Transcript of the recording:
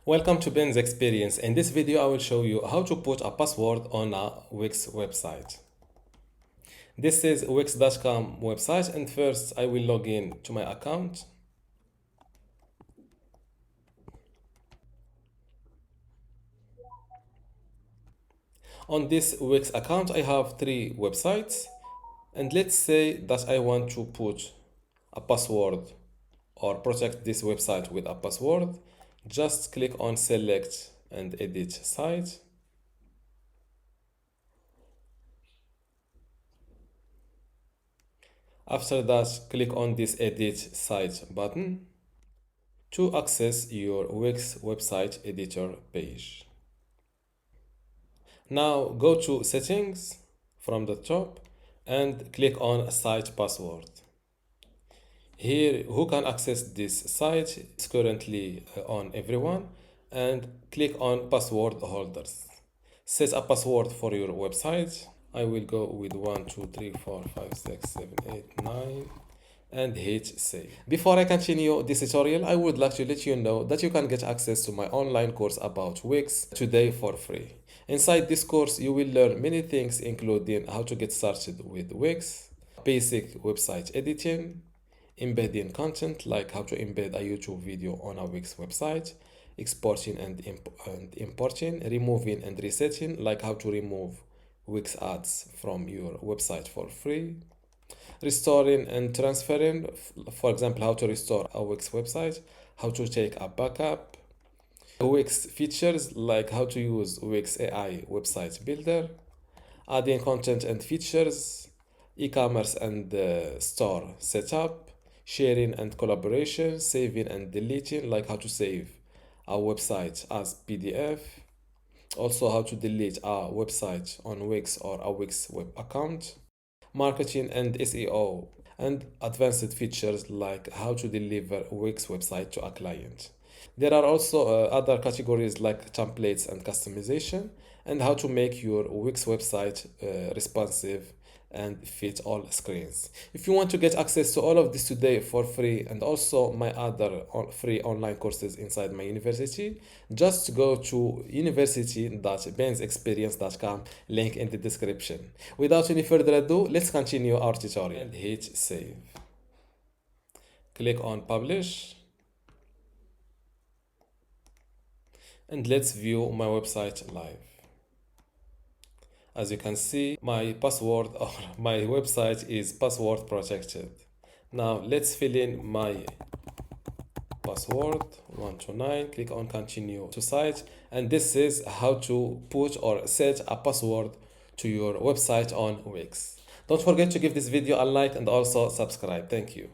Welcome to Ben's Experience. In this video, I will show you how to put a password on a Wix website. This is wix.com website, and first I will log in to my account. On this Wix account, I have three websites, and let's say that I want to put a password or protect this website with a password. Just click on select and edit site. After that, click on this edit site button to access your Wix website editor page. Now go to settings from the top and click on site password. Here, who can access this site is currently on everyone, and click on password holders. Set a password for your website. I will go with 1, 2, 3, 4, 5, 6, 7, 8, 9 and hit save. Before I continue this tutorial, I would like to let you know that you can get access to my online course about Wix today for free. Inside this course, you will learn many things, including how to get started with Wix, basic website editing, embedding content like how to embed a YouTube video on a Wix website, exporting and importing, removing and resetting like how to remove Wix ads from your website for free, restoring and transferring, for example, how to restore a Wix website, how to take a backup, Wix features like how to use Wix AI website builder, adding content and features, e-commerce and store setup, sharing and collaboration, saving and deleting, like how to save a website as PDF, also how to delete a website on Wix or a Wix web account, marketing and SEO, and advanced features like how to deliver Wix website to a client. There are also other categories like templates and customization, and how to make your Wix website responsive and fit all screens. If you want to get access to all of this today for free, and also my other free online courses inside my university, just go to university.bensexperience.com, link in the description. Without any further ado, let's continue our tutorial and hit save. Click on publish. And let's view my website live. As you can see, my password or my website is password protected. Now let's fill in my password 129, click on continue to site, and this is how to put or set a password to your website on Wix. Don't forget to give this video a like and also subscribe. Thank you.